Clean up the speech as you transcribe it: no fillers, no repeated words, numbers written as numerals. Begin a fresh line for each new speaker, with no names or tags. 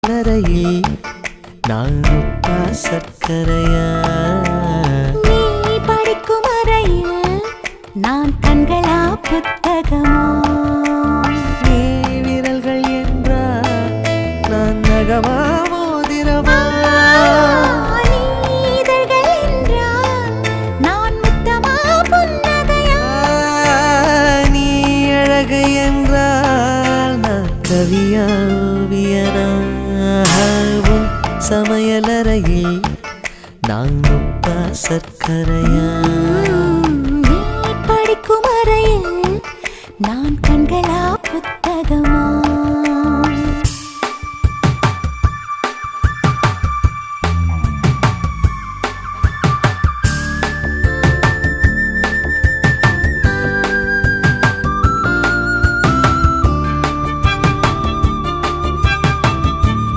சமையலறையில் நான் உப்பா சர்க்கரையா?
நீ படிக்கும் அறையில் நான் கண்களா புத்தகமா?
நீ விரல்கள் என்றால் நான் நகமா மோதிரமா?
நீ இதழ்கள் என்றால் நான் முத்தமா புன்னகையா?
நீ அழகு என்றால் நான் கவியா ஓவியனா? உன் சமையலறையில் நான் உப்பா சர்க்கரையா?
நீ படிக்கும் அறையில் நான் கண்களா புத்தகமா?